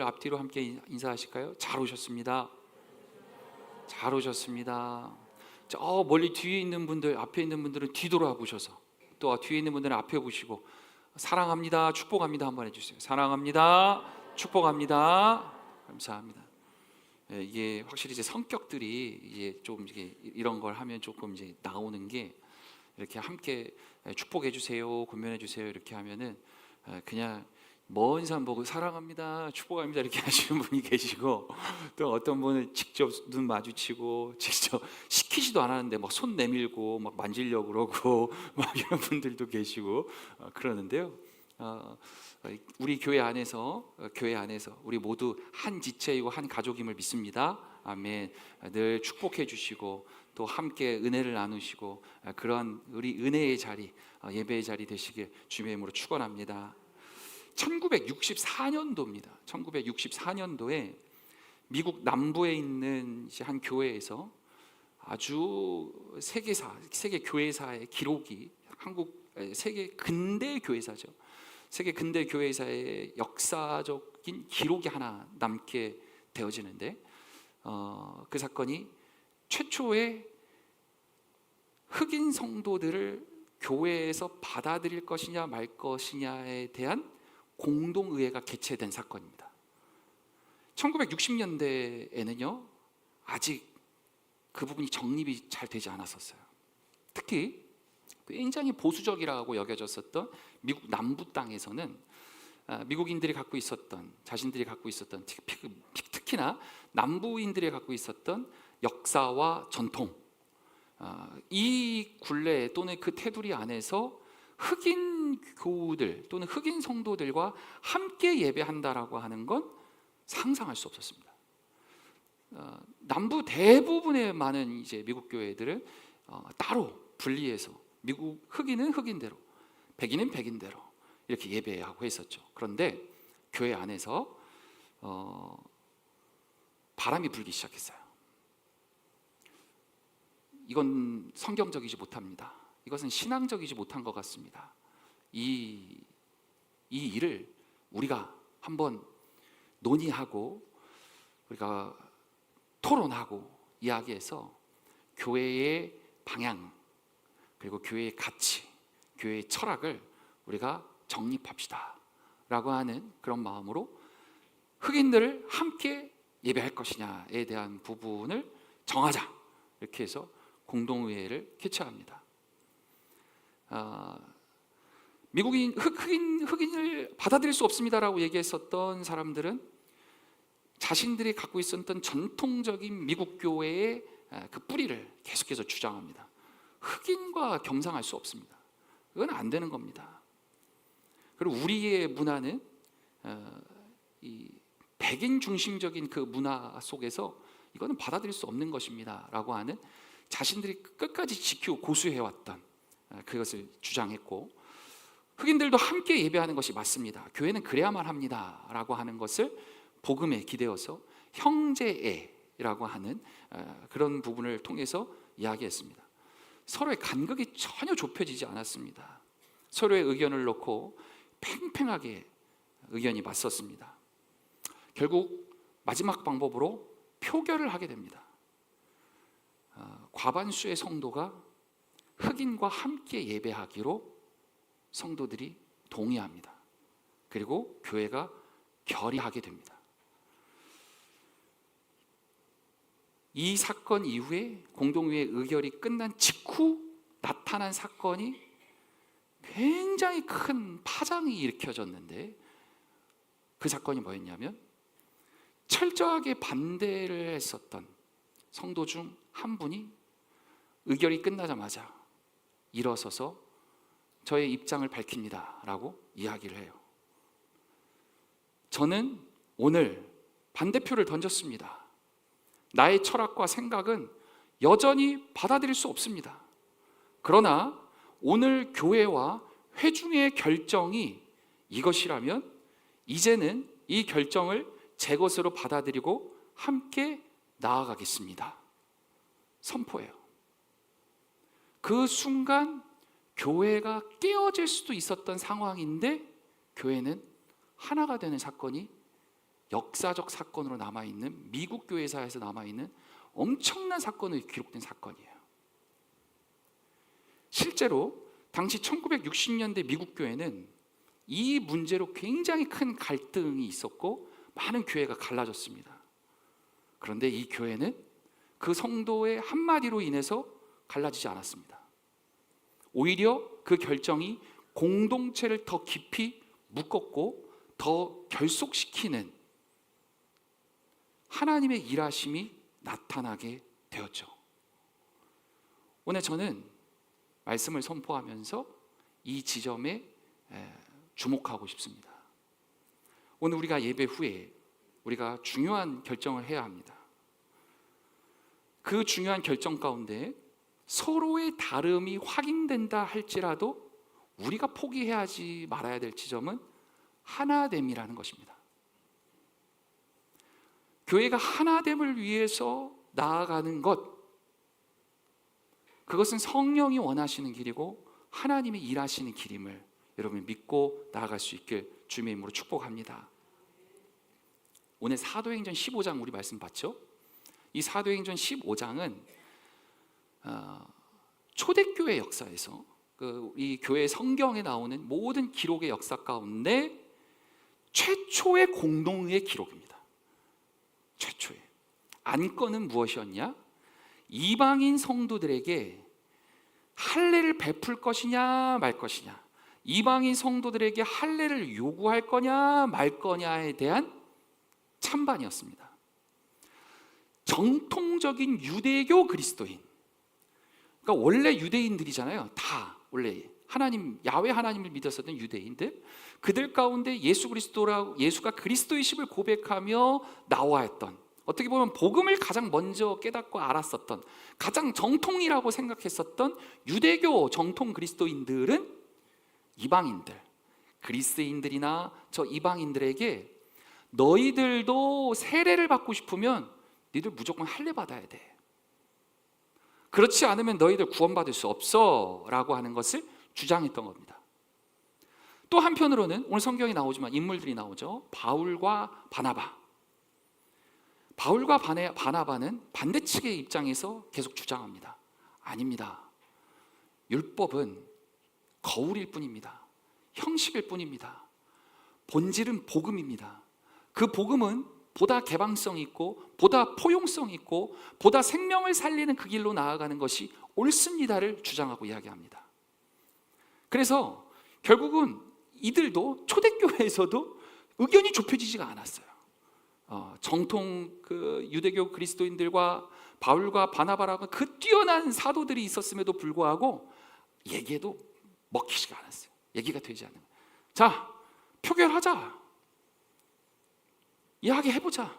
앞뒤로 함께 인사하실까요? 잘 오셨습니다. 잘 오셨습니다. 저 멀리 뒤에 있는 분들, 앞에 있는 분들은 뒤돌아 보셔서, 또 뒤에 있는 분들은 앞에 보시고 사랑합니다, 축복합니다 한번 해주세요. 사랑합니다, 축복합니다. 감사합니다. 이게 확실히 이제 성격들이 이제 좀 이런 걸 하면 조금 이제 나오는 게, 이렇게 함께 축복해 주세요, 권면해 주세요 이렇게 하면은 그냥 먼 산 보고 사랑합니다, 축복합니다 이렇게 하시는 분이 계시고, 또 어떤 분은 직접 눈 마주치고 직접 시키지도 않았는데 막 손 내밀고 막 만지려고 그러고 막 이런 분들도 계시고 그러는데요. 우리 교회 안에서 우리 모두 한 지체이고 한 가족임을 믿습니다. 아멘. 늘 축복해 주시고 또 함께 은혜를 나누시고 그런 우리 은혜의 자리, 예배의 자리 되시길 주님의 이름으로 축원합니다. 1964년도입니다. 1964년도에 미국 남부에 있는 한 교회에서 아주 세계 교회사의 기록이, 한국 세계 근대 교회사죠. 세계 근대 교회사의 역사적인 기록이 하나 남게 되어지는데, 그 사건이 최초의 흑인 성도들을 교회에서 받아들일 것이냐 말 것이냐에 대한 공동의회가 개최된 사건입니다. 1960년대에는요 아직 그 부분이 정립이 잘 되지 않았었어요. 특히 굉장히 보수적이라고 여겨졌었던 미국 남부 땅에서는 미국인들이 갖고 있었던, 자신들이 갖고 있었던, 특히나 남부인들이 갖고 있었던 역사와 전통, 이 굴레 또는 그 테두리 안에서 흑인 교우들 또는 흑인 성도들과 함께 예배한다라고 하는 건 상상할 수 없었습니다. 남부 대부분의 많은 이제 미국 교회들은 따로 분리해서 미국 흑인은 흑인대로, 백인은 백인대로 이렇게 예배하고 했었죠. 그런데 교회 안에서 바람이 불기 시작했어요. 이건 성경적이지 못합니다. 이것은 신앙적이지 못한 것 같습니다. 이 일을 우리가 한번 논의하고 우리가 토론하고 이야기해서 교회의 방향, 그리고 교회의 가치, 교회의 철학을 우리가 정립합시다 라고 하는 그런 마음으로 흑인들을 함께 예배할 것이냐에 대한 부분을 정하자, 이렇게 해서 공동의회를 개최합니다. 흑인을 받아들일 수 없습니다라고 얘기했었던 사람들은 자신들이 갖고 있었던 전통적인 미국 교회의 그 뿌리를 계속해서 주장합니다. 흑인과 겸상할 수 없습니다. 그건 안 되는 겁니다. 그리고 우리의 문화는 이 백인 중심적인 그 문화 속에서 이거는 받아들일 수 없는 것입니다 라고 하는, 자신들이 끝까지 지키고 고수해왔던 그것을 주장했고, 흑인들도 함께 예배하는 것이 맞습니다, 교회는 그래야만 합니다 라고 하는 것을 복음에 기대어서 형제애라고 하는 그런 부분을 통해서 이야기했습니다. 서로의 간극이 전혀 좁혀지지 않았습니다. 서로의 의견을 놓고 팽팽하게 의견이 맞섰습니다. 결국 마지막 방법으로 표결을 하게 됩니다. 과반수의 성도가 흑인과 함께 예배하기로 성도들이 동의합니다. 그리고 교회가 결의하게 됩니다. 이 사건 이후에 공동의회 의결이 끝난 직후 나타난 사건이 굉장히 큰 파장이 일으켜졌는데, 그 사건이 뭐였냐면 철저하게 반대를 했었던 성도 중 한 분이 의결이 끝나자마자 일어서서 저의 입장을 밝힙니다 라고 이야기를 해요. 저는 오늘 반대표를 던졌습니다. 나의 철학과 생각은 여전히 받아들일 수 없습니다. 그러나 오늘 교회와 회중의 결정이 이것이라면 이제는 이 결정을 제 것으로 받아들이고 함께 나아가겠습니다. 선포해요. 그 순간 교회가 깨어질 수도 있었던 상황인데 교회는 하나가 되는 사건이 역사적 사건으로 남아있는, 미국 교회사에서 남아있는 엄청난 사건으로 기록된 사건이에요. 실제로 당시 1960년대 미국 교회는 이 문제로 굉장히 큰 갈등이 있었고 많은 교회가 갈라졌습니다. 그런데 이 교회는 그 성도의 한마디로 인해서 갈라지지 않았습니다. 오히려 그 결정이 공동체를 더 깊이 묶었고 더 결속시키는 하나님의 일하심이 나타나게 되었죠. 오늘 저는 말씀을 선포하면서 이 지점에 주목하고 싶습니다. 오늘 우리가 예배 후에 우리가 중요한 결정을 해야 합니다. 그 중요한 결정 가운데 서로의 다름이 확인된다 할지라도 우리가 포기해야지 말아야 될 지점은 하나됨이라는 것입니다. 교회가 하나됨을 위해서 나아가는 것, 그것은 성령이 원하시는 길이고 하나님이 일하시는 길임을 여러분 믿고 나아갈 수 있길 주님의 이름으로 축복합니다. 오늘 사도행전 15장 우리 말씀 봤죠? 이 사도행전 15장은 초대교회 역사에서 이 교회 성경에 나오는 모든 기록의 역사 가운데 최초의 공동의 기록입니다. 최초의 안건은 무엇이었냐? 이방인 성도들에게 할례를 베풀 것이냐 말 것이냐, 이방인 성도들에게 할례를 요구할 거냐 말 거냐에 대한 찬반이었습니다. 정통적인 유대교 그리스도인, 그러니까 원래 유대인들이잖아요. 다 원래 하나님, 야훼 하나님을 믿었었던 유대인들, 그들 가운데 예수 그리스도라고, 예수가 그리스도이심을 고백하며 나와했던, 어떻게 보면 복음을 가장 먼저 깨닫고 알았었던, 가장 정통이라고 생각했었던 유대교 정통 그리스도인들은 이방인들, 그리스인들이나 저 이방인들에게 너희들도 세례를 받고 싶으면 너희들 무조건 할례 받아야 돼, 그렇지 않으면 너희들 구원받을 수 없어 라고 하는 것을 주장했던 겁니다. 또 한편으로는 오늘 성경에 나오지만 인물들이 나오죠. 바울과 바나바. 바울과 바나바는 반대측의 입장에서 계속 주장합니다. 아닙니다. 율법은 거울일 뿐입니다. 형식일 뿐입니다. 본질은 복음입니다. 그 복음은 보다 개방성 있고 보다 포용성 있고 보다 생명을 살리는 그 길로 나아가는 것이 옳습니다를 주장하고 이야기합니다. 그래서 결국은 이들도 초대교회에서도 의견이 좁혀지지가 않았어요. 정통 그 유대교 그리스도인들과 바울과 바나바라고 그 뛰어난 사도들이 있었음에도 불구하고 얘기해도 먹히지가 않았어요. 얘기가 되지 않는 거예요. 자, 표결하자. 이야기해보자.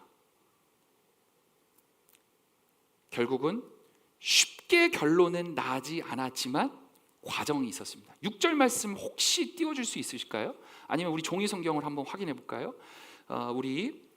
결국은 쉽게 결론은 나지 않았지만 과정이 있었습니다. 6절 말씀 혹시 띄워줄 수 있으실까요? 아니면 우리 종이 성경을 한번 확인해 볼까요? 우리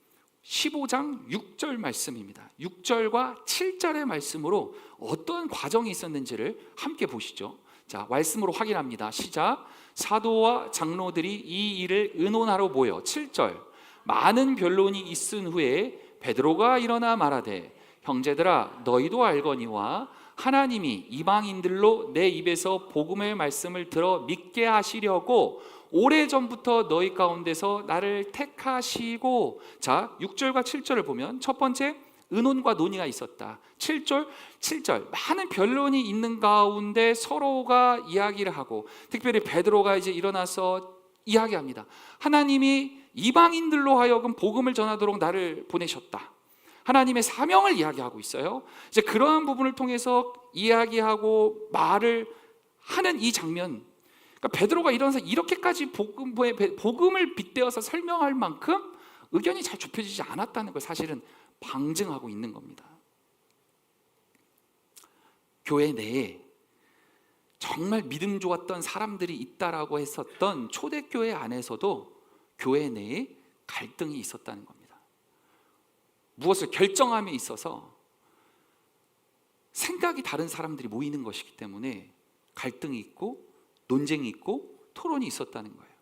15장 6절 말씀입니다. 6절과 7절의 말씀으로 어떤 과정이 있었는지를 함께 보시죠. 자, 말씀으로 확인합니다. 시작. 사도와 장로들이 이 일을 의논하러 모여. 7절. 많은 변론이 있은 후에 베드로가 일어나 말하되 형제들아 너희도 알거니와 하나님이 이방인들로 내 입에서 복음의 말씀을 들어 믿게 하시려고 오래전부터 너희 가운데서 나를 택하시고. 자, 6절과 7절을 보면 첫 번째 의논과 논의가 있었다. 7절 많은 변론이 있는 가운데 서로가 이야기를 하고, 특별히 베드로가 이제 일어나서 이야기합니다. 하나님이 이방인들로 하여금 복음을 전하도록 나를 보내셨다. 하나님의 사명을 이야기하고 있어요. 이제 그러한 부분을 통해서 이야기하고 말을 하는 이 장면, 그러니까 베드로가 일어나서 이렇게까지 복음을 빗대어서 설명할 만큼 의견이 잘 좁혀지지 않았다는 걸 사실은 방증하고 있는 겁니다. 교회 내에 정말 믿음 좋았던 사람들이 있다라고 했었던 초대교회 안에서도 교회 내에 갈등이 있었다는 겁니다. 무엇을 결정함에 있어서 생각이 다른 사람들이 모이는 것이기 때문에 갈등이 있고 논쟁이 있고 토론이 있었다는 거예요.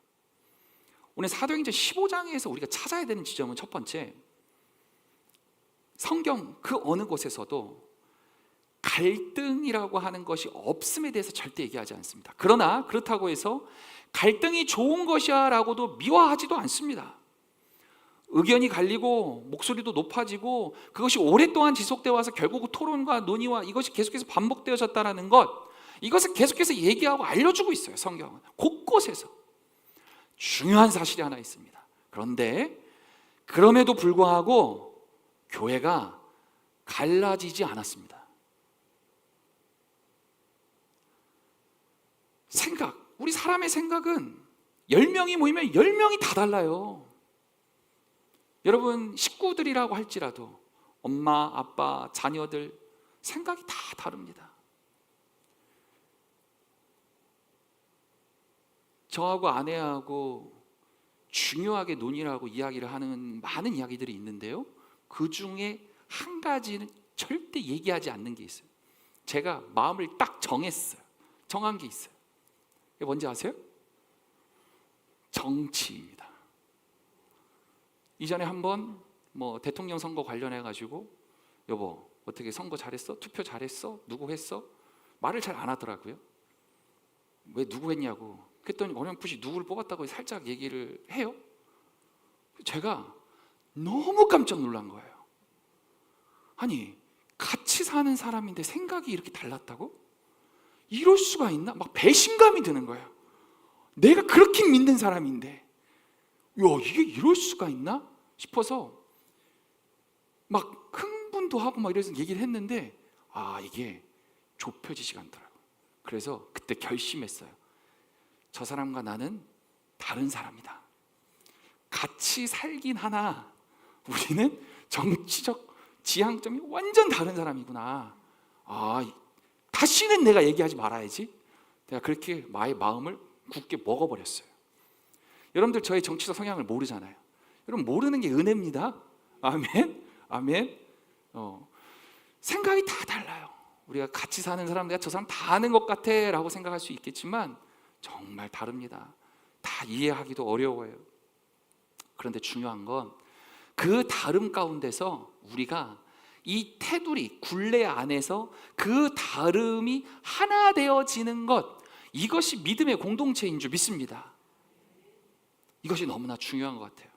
오늘 사도행전 15장에서 우리가 찾아야 되는 지점은 첫 번째, 성경 그 어느 곳에서도 갈등이라고 하는 것이 없음에 대해서 절대 얘기하지 않습니다. 그러나 그렇다고 해서 갈등이 좋은 것이야 라고도 미화하지도 않습니다. 의견이 갈리고 목소리도 높아지고 그것이 오랫동안 지속되어 와서 결국 토론과 논의와 이것이 계속해서 반복되어졌다는 것, 이것을 계속해서 얘기하고 알려주고 있어요. 성경은 곳곳에서. 중요한 사실이 하나 있습니다. 그런데 그럼에도 불구하고 교회가 갈라지지 않았습니다. 생각, 우리 사람의 생각은 10명이 모이면 10명이 다 달라요. 여러분 식구들이라고 할지라도 엄마, 아빠, 자녀들 생각이 다 다릅니다. 저하고 아내하고 중요하게 논의를 하고 이야기를 하는 많은 이야기들이 있는데요, 그 중에 한 가지는 절대 얘기하지 않는 게 있어요. 제가 마음을 딱 정했어요. 정한 게 있어요. 이게 뭔지 아세요? 정치입니다. 이전에 한번 대통령 선거 관련해 가지고 여보 어떻게 선거 잘했어? 투표 잘했어? 누구 했어? 말을 잘 안 하더라고요. 왜 누구 했냐고 그랬더니 어렴풋이 누구를 뽑았다고 살짝 얘기를 해요. 제가 너무 깜짝 놀란 거예요. 아니 같이 사는 사람인데 생각이 이렇게 달랐다고? 이럴 수가 있나? 막 배신감이 드는 거예요. 내가 그렇게 믿는 사람인데 이게 이럴 수가 있나 싶어서 막 흥분도 하고 막 이래서 얘기를 했는데 이게 좁혀지지가 않더라고요. 그래서 그때 결심했어요. 저 사람과 나는 다른 사람이다. 같이 살긴 하나 우리는 정치적 지향점이 완전 다른 사람이구나. 다시는 내가 얘기하지 말아야지. 내가 그렇게 나의 마음을 굳게 먹어버렸어요. 여러분들 저의 정치적 성향을 모르잖아요. 여러분 모르는 게 은혜입니다. 아멘. 아멘. 생각이 다 달라요. 우리가 같이 사는 사람, 내가 저 사람 다 아는 것 같아 라고 생각할 수 있겠지만 정말 다릅니다. 다 이해하기도 어려워요. 그런데 중요한 건 그 다름 가운데서 우리가 이 테두리, 굴레 안에서 그 다름이 하나 되어지는 것, 이것이 믿음의 공동체인 줄 믿습니다. 이것이 너무나 중요한 것 같아요.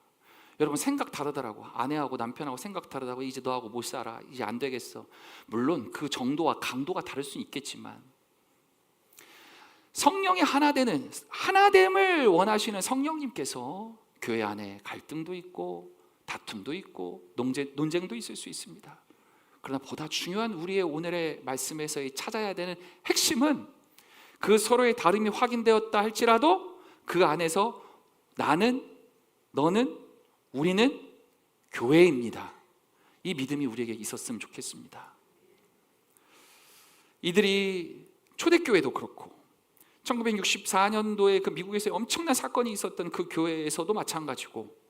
여러분 생각 다르더라고. 아내하고 남편하고 생각 다르다고 이제 너하고 못 살아, 이제 안 되겠어. 물론 그 정도와 강도가 다를 수는 있겠지만 성령이 하나 되는, 하나됨을 원하시는 성령님께서 교회 안에 갈등도 있고 다툼도 있고 논쟁도 있을 수 있습니다. 그러나 보다 중요한 우리의 오늘의 말씀에서 찾아야 되는 핵심은 그 서로의 다름이 확인되었다 할지라도 그 안에서 나는, 너는, 우리는 교회입니다. 이 믿음이 우리에게 있었으면 좋겠습니다. 이들이 초대교회도 그렇고 1964년도에 그 미국에서 엄청난 사건이 있었던 그 교회에서도 마찬가지고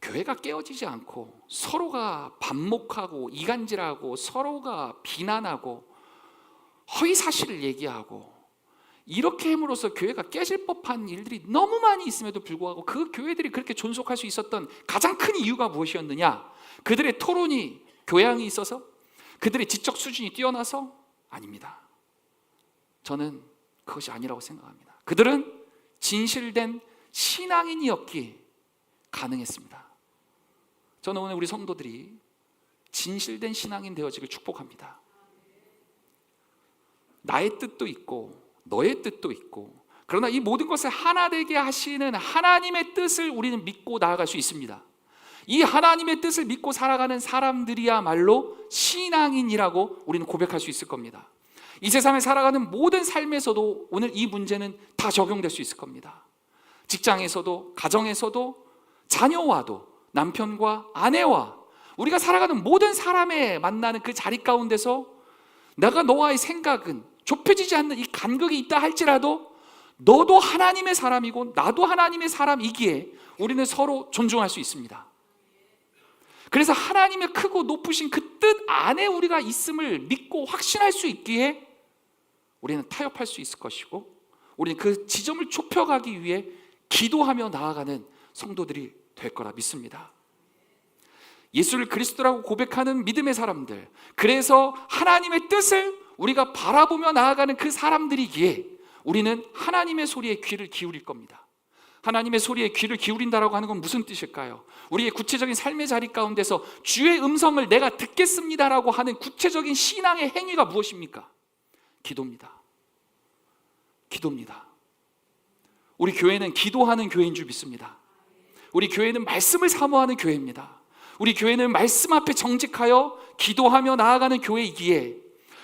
교회가 깨어지지 않고 서로가 반목하고 이간질하고 서로가 비난하고 허위 사실을 얘기하고 이렇게 함으로써 교회가 깨질 법한 일들이 너무 많이 있음에도 불구하고 그 교회들이 그렇게 존속할 수 있었던 가장 큰 이유가 무엇이었느냐? 그들의 토론이, 교양이 있어서? 그들의 지적 수준이 뛰어나서? 아닙니다. 저는 그것이 아니라고 생각합니다. 그들은 진실된 신앙인이었기에 가능했습니다. 저는 오늘 우리 성도들이 진실된 신앙인 되어지길 축복합니다. 나의 뜻도 있고 너의 뜻도 있고, 그러나 이 모든 것을 하나 되게 하시는 하나님의 뜻을 우리는 믿고 나아갈 수 있습니다. 이 하나님의 뜻을 믿고 살아가는 사람들이야말로 신앙인이라고 우리는 고백할 수 있을 겁니다. 이 세상을 살아가는 모든 삶에서도 오늘 이 문제는 다 적용될 수 있을 겁니다. 직장에서도, 가정에서도, 자녀와도, 남편과 아내와, 우리가 살아가는 모든 사람에 만나는 그 자리 가운데서 내가 너와의 생각은 좁혀지지 않는 이 간극이 있다 할지라도 너도 하나님의 사람이고 나도 하나님의 사람이기에 우리는 서로 존중할 수 있습니다. 그래서 하나님의 크고 높으신 그 뜻 안에 우리가 있음을 믿고 확신할 수 있기에 우리는 타협할 수 있을 것이고, 우리는 그 지점을 좁혀가기 위해 기도하며 나아가는 성도들이 될 거라 믿습니다. 예수를 그리스도라고 고백하는 믿음의 사람들, 그래서 하나님의 뜻을 우리가 바라보며 나아가는 그 사람들이기에 우리는 하나님의 소리에 귀를 기울일 겁니다. 하나님의 소리에 귀를 기울인다라고 하는 건 무슨 뜻일까요? 우리의 구체적인 삶의 자리 가운데서 주의 음성을 내가 듣겠습니다라고 하는 구체적인 신앙의 행위가 무엇입니까? 기도입니다. 기도입니다. 우리 교회는 기도하는 교회인 줄 믿습니다. 우리 교회는 말씀을 사모하는 교회입니다. 우리 교회는 말씀 앞에 정직하여 기도하며 나아가는 교회이기에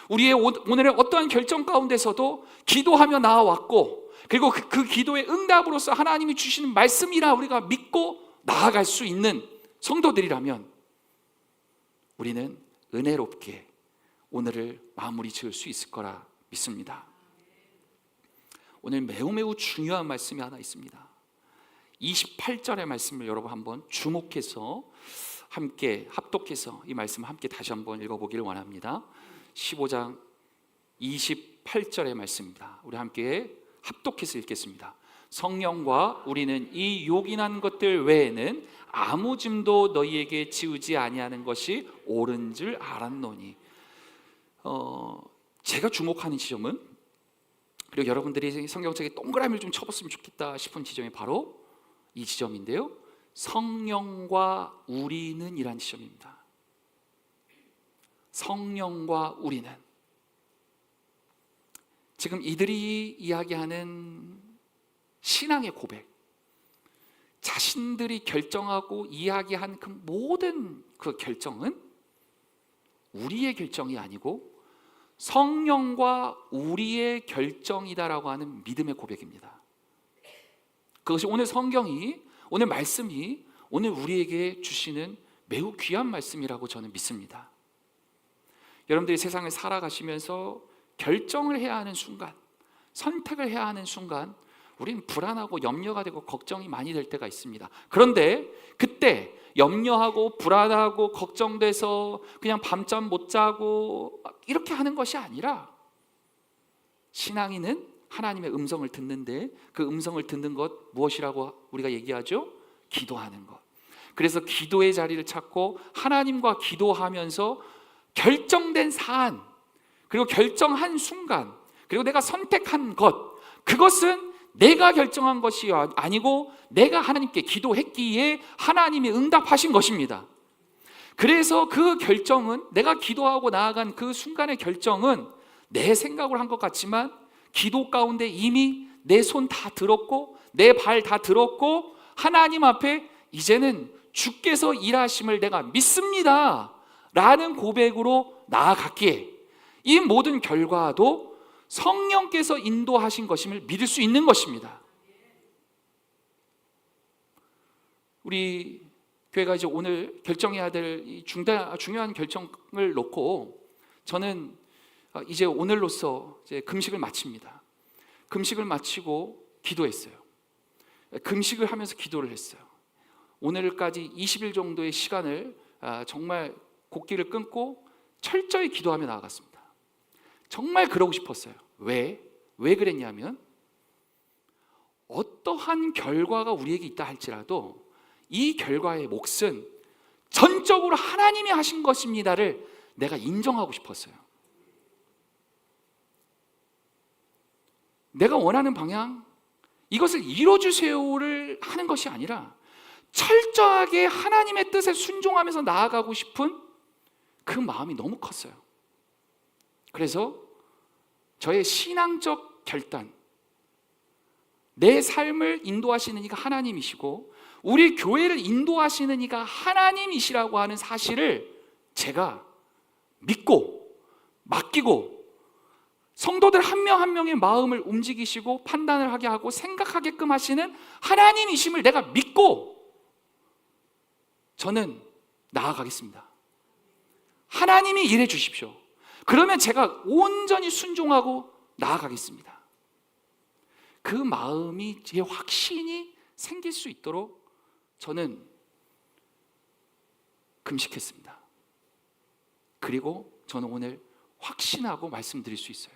우리의 오늘의 어떠한 결정 가운데서도 기도하며 나아왔고, 그리고 그 기도의 응답으로서 하나님이 주시는 말씀이라 우리가 믿고 나아갈 수 있는 성도들이라면 우리는 은혜롭게 오늘을 마무리 지을 수 있을 거라 믿습니다. 오늘 매우 중요한 말씀이 하나 있습니다. 28절의 말씀을 여러분 한번 주목해서 함께 합독해서 이 말씀을 함께 다시 한번 읽어보기를 원합니다. 15장 28절의 말씀입니다. 우리 함께 합독해서 읽겠습니다. 성령과 우리는 이 요긴한 것들 외에는 아무 짐도 너희에게 지우지 아니하는 것이 옳은 줄 알았노니. 제가 주목하는 지점은, 그리고 여러분들이 성경책에 동그라미를 좀 쳐봤으면 좋겠다 싶은 지점이 바로 이 지점인데요, 성령과 우리는 이란 지점입니다. 성령과 우리는, 지금 이들이 이야기하는 신앙의 고백, 자신들이 결정하고 이야기한 그 모든 그 결정은 우리의 결정이 아니고 성령과 우리의 결정이다라고 하는 믿음의 고백입니다. 그것이 오늘 성경이, 오늘 말씀이 오늘 우리에게 주시는 매우 귀한 말씀이라고 저는 믿습니다. 여러분들이 세상을 살아가시면서 결정을 해야 하는 순간, 선택을 해야 하는 순간 우리는 불안하고 염려가 되고 걱정이 많이 될 때가 있습니다. 그런데 그때 염려하고 불안하고 걱정돼서 그냥 밤잠 못 자고 이렇게 하는 것이 아니라, 신앙인은 하나님의 음성을 듣는데 그 음성을 듣는 것 무엇이라고 우리가 얘기하죠? 기도하는 것. 그래서 기도의 자리를 찾고 하나님과 기도하면서 결정된 사안, 그리고 결정한 순간, 그리고 내가 선택한 것, 그것은 내가 결정한 것이 아니고 내가 하나님께 기도했기에 하나님이 응답하신 것입니다. 그래서 그 결정은, 내가 기도하고 나아간 그 순간의 결정은 내 생각으로 한 것 같지만 기도 가운데 이미 내 손 다 들었고 내 발 다 들었고 하나님 앞에 이제는 주께서 일하심을 내가 믿습니다 라는 고백으로 나아갔기에 이 모든 결과도 성령께서 인도하신 것임을 믿을 수 있는 것입니다. 우리 교회가 이제 오늘 결정해야 될 중요한 결정을 놓고 저는 이제 오늘로써 이제 금식을 마칩니다. 금식을 마치고 기도했어요. 금식을 하면서 기도를 했어요. 오늘까지 20일 정도의 시간을 정말 곡기를 끊고 철저히 기도하며 나아갔습니다. 정말 그러고 싶었어요. 왜 그랬냐면, 어떠한 결과가 우리에게 있다 할지라도 이 결과의 몫은 전적으로 하나님이 하신 것입니다를 내가 인정하고 싶었어요. 내가 원하는 방향, 이것을 이뤄주세요를 하는 것이 아니라 철저하게 하나님의 뜻에 순종하면서 나아가고 싶은 그 마음이 너무 컸어요. 그래서 저의 신앙적 결단, 내 삶을 인도하시는 이가 하나님이시고 우리 교회를 인도하시는 이가 하나님이시라고 하는 사실을 제가 믿고 맡기고, 성도들 한 명 한 명의 마음을 움직이시고 판단을 하게 하고 생각하게끔 하시는 하나님이심을 내가 믿고 저는 나아가겠습니다. 하나님이 일해 주십시오. 그러면 제가 온전히 순종하고 나아가겠습니다. 그 마음이, 제 확신이 생길 수 있도록 저는 금식했습니다. 그리고 저는 오늘 확신하고 말씀드릴 수 있어요.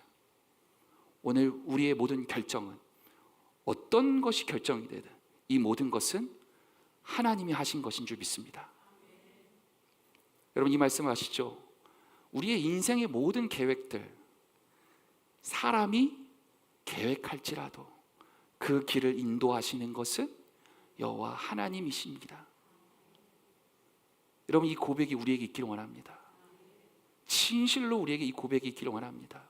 오늘 우리의 모든 결정은, 어떤 것이 결정이 되든 이 모든 것은 하나님이 하신 것인 줄 믿습니다. 여러분, 이 말씀 아시죠? 우리의 인생의 모든 계획들, 사람이 계획할지라도 그 길을 인도하시는 것은 여호와 하나님이십니다. 여러분, 이 고백이 우리에게 있기를 원합니다. 진실로 우리에게 이 고백이 있기를 원합니다.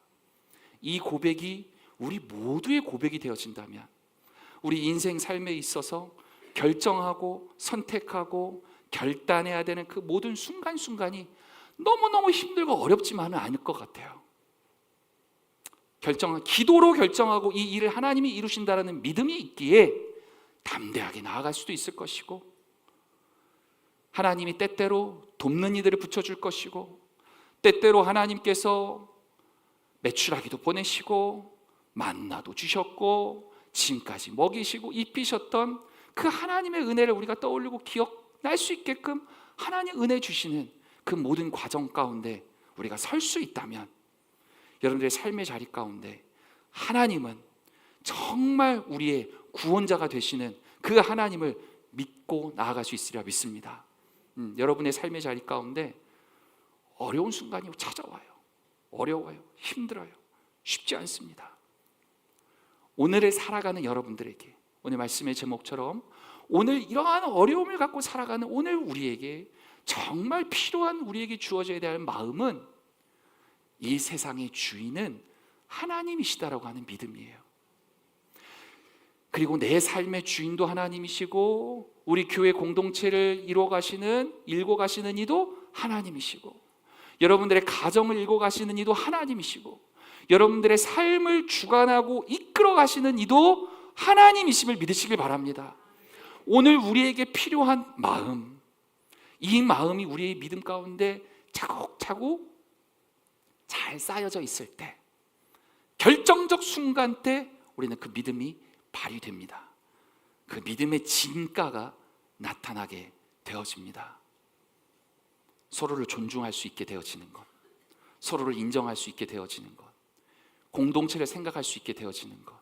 이 고백이 우리 모두의 고백이 되어진다면 우리 인생 삶에 있어서 결정하고 선택하고 결단해야 되는 그 모든 순간순간이 너무너무 힘들고 어렵지만은 않을 것 같아요. 기도로 결정하고 이 일을 하나님이 이루신다는 믿음이 있기에 담대하게 나아갈 수도 있을 것이고, 하나님이 때때로 돕는 이들을 붙여줄 것이고, 때때로 하나님께서 메추라기도 보내시고 만나도 주셨고 지금까지 먹이시고 입히셨던 그 하나님의 은혜를 우리가 떠올리고 기억날 수 있게끔 하나님 은혜 주시는 그 모든 과정 가운데 우리가 설 수 있다면, 여러분들의 삶의 자리 가운데 하나님은 정말 우리의 구원자가 되시는 그 하나님을 믿고 나아갈 수 있으리라 믿습니다. 여러분의 삶의 자리 가운데 어려운 순간이 찾아와요. 어려워요. 힘들어요. 쉽지 않습니다. 오늘을 살아가는 여러분들에게, 오늘 말씀의 제목처럼 오늘 이러한 어려움을 갖고 살아가는 오늘 우리에게 정말 필요한, 우리에게 주어져야 될 마음은 이 세상의 주인은 하나님이시다라고 하는 믿음이에요. 그리고 내 삶의 주인도 하나님이시고, 우리 교회 공동체를 일궈 가시는 이도 하나님이시고, 여러분들의 가정을 일궈 가시는 이도 하나님이시고, 여러분들의 삶을 주관하고 이끌어 가시는 이도 하나님이심을 믿으시길 바랍니다. 오늘 우리에게 필요한 마음, 이 마음이 우리의 믿음 가운데 차곡차곡 잘 쌓여져 있을 때, 결정적 순간 때 우리는 그 믿음이 발휘됩니다. 그 믿음의 진가가 나타나게 되어집니다. 서로를 존중할 수 있게 되어지는 것, 서로를 인정할 수 있게 되어지는 것, 공동체를 생각할 수 있게 되어지는 것,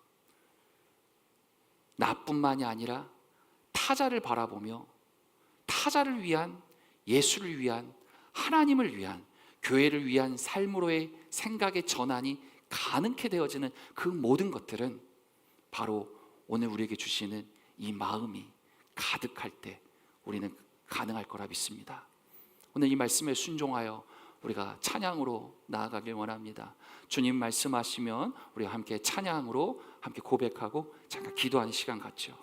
나뿐만이 아니라 타자를 바라보며 타자를 위한, 예수를 위한, 하나님을 위한, 교회를 위한 삶으로의 생각의 전환이 가능케 되어지는 그 모든 것들은 바로 오늘 우리에게 주시는 이 마음이 가득할 때 우리는 가능할 거라 믿습니다. 오늘 이 말씀에 순종하여 우리가 찬양으로 나아가길 원합니다. 주님 말씀하시면 우리가 함께 찬양으로 함께 고백하고 잠깐 기도하는 시간 갖죠.